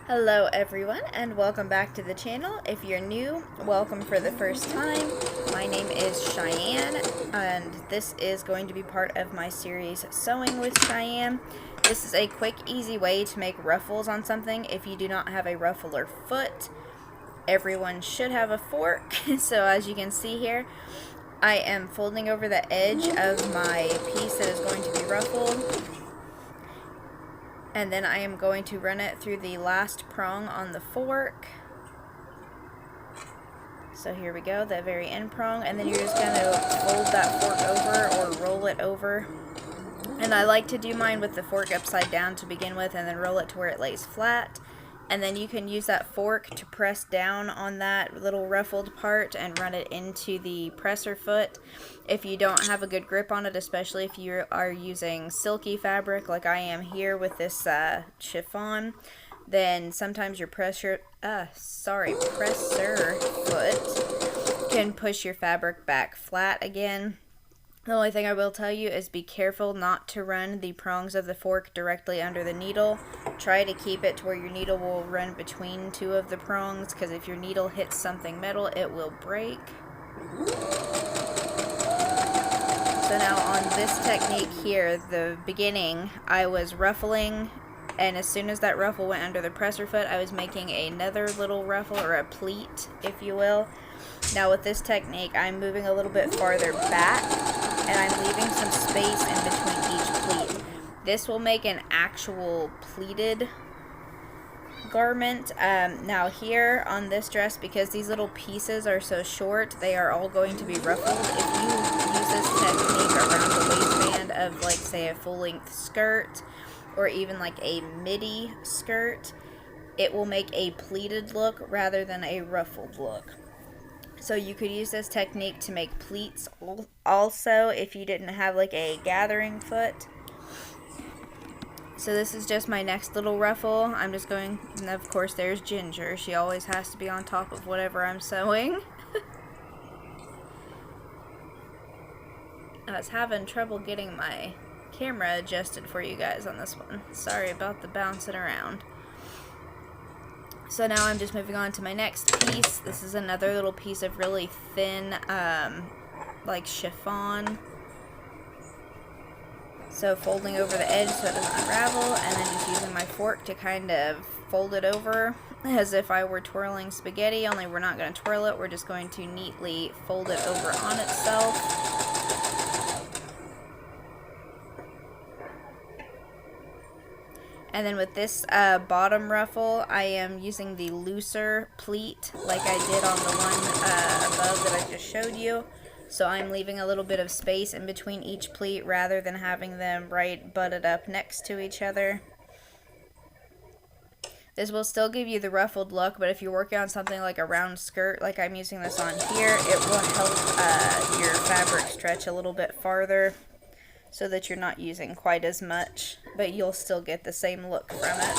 Hello everyone and welcome back to the channel. If you're new, welcome for the first time. My name is Cheyenne and this is going to be part of my series Sewing with Cheyenne. This is a quick, easy way to make ruffles on something if you do not have a ruffler foot. Everyone should have a fork. So as you can see here, I am folding over the edge of my piece that is going to be ruffled. And then I am going to run it through the last prong on the fork. So here we go, the very end prong. And then you're just going to fold that fork over or roll it over. And I like to do mine with the fork upside down to begin with and then roll it to where it lays flat. And then you can use that fork to press down on that little ruffled part and run it into the presser foot. If you don't have a good grip on it, especially if you are using silky fabric like I am here with this chiffon, then sometimes your presser foot can push your fabric back flat again. The only thing I will tell you is be careful not to run the prongs of the fork directly under the needle. Try to keep it to where your needle will run between two of the prongs, because if your needle hits something metal, it will break. So now on this technique here, the beginning, I was ruffling, and as soon as that ruffle went under the presser foot, I was making another little ruffle, or a pleat, if you will. Now with this technique, I'm moving a little bit farther back, and I'm leaving some space in between each pleat. This will make an actual pleated garment. Now here on this dress, because these little pieces are so short, they are all going to be ruffled. If you use this technique around the waistband of, like, say, a full-length skirt, or even like a midi skirt, it will make a pleated look rather than a ruffled look. So you could use this technique to make pleats also if you didn't have like a gathering foot. So this is just my next little ruffle. I'm just going, and of course there's Ginger. She always has to be on top of whatever I'm sewing. I was having trouble getting my camera adjusted for you guys on this one. Sorry about the bouncing around. So now I'm just moving on to my next piece. This is another little piece of really thin, like chiffon. So folding over the edge so it doesn't unravel, and then just using my fork to kind of fold it over as if I were twirling spaghetti, only we're not going to twirl it, we're just going to neatly fold it over on itself. And then with this bottom ruffle, I am using the looser pleat like I did on the one above that I just showed you. So I'm leaving a little bit of space in between each pleat rather than having them right butted up next to each other. This will still give you the ruffled look, but if you're working on something like a round skirt like I'm using this on here, it will help your fabric stretch a little bit farther, so that you're not using quite as much, but you'll still get the same look from it.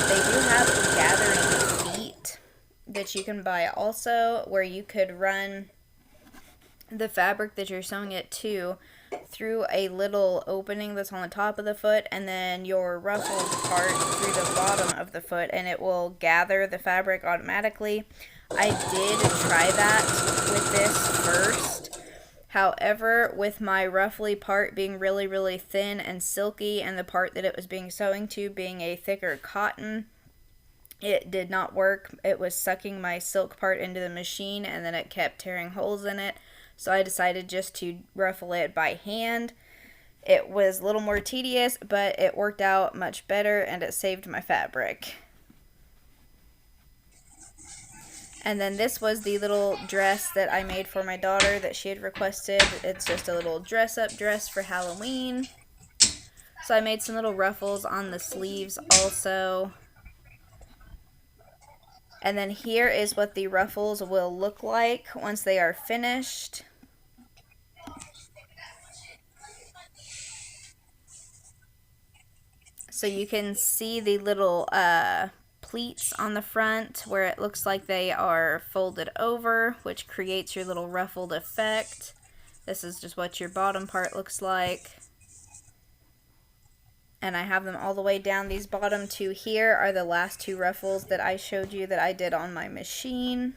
They do have gathering feet that you can buy also, where you could run the fabric that you're sewing it to through a little opening that's on the top of the foot, and then your ruffled part through the bottom of the foot, and it will gather the fabric automatically. I did try that with this first. However, with my ruffly part being really, really thin and silky, and the part that it was being sewn to being a thicker cotton, it did not work. It was sucking my silk part into the machine, and then it kept tearing holes in it. So I decided just to ruffle it by hand. It was a little more tedious, but it worked out much better, and it saved my fabric. And then this was the little dress that I made for my daughter that she had requested. It's just a little dress-up dress for Halloween. So I made some little ruffles on the sleeves also. And then here is what the ruffles will look like once they are finished. So you can see the little pleats on the front where it looks like they are folded over, which creates your little ruffled effect. This is just what your bottom part looks like. And I have them all the way down. These bottom two here are the last two ruffles that I showed you that I did on my machine.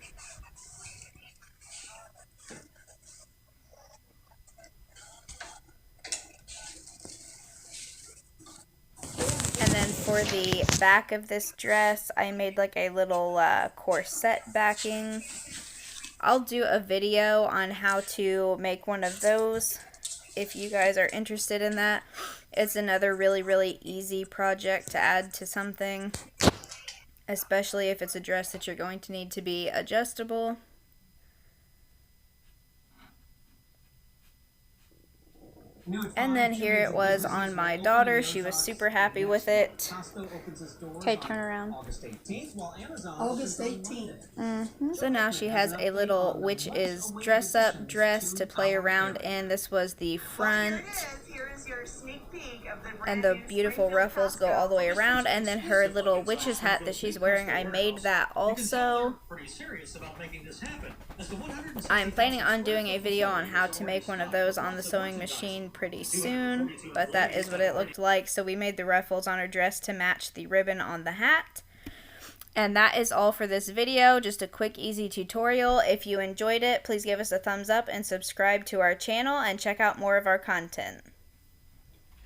And then for the back of this dress, I made like a little corset backing. I'll do a video on how to make one of those if you guys are interested in that. It's another really easy project to add to something, especially if it's a dress that you're going to need to be adjustable. And then here it was on my daughter. She was super happy with it. Okay, turn around. August 18th. So now she has a little witch is dress up dress to play around in. This was the front. And the beautiful ruffles go all the way around. And then her little witch's hat that she's wearing, I made that also. I'm planning on doing a video on how to make one of those on the sewing machine pretty soon, but that is what it looked like. So we made the ruffles on her dress to match the ribbon on the hat. And that is all for this video, just a quick easy tutorial. If you enjoyed it, please give us a thumbs up and subscribe to our channel and check out more of our content.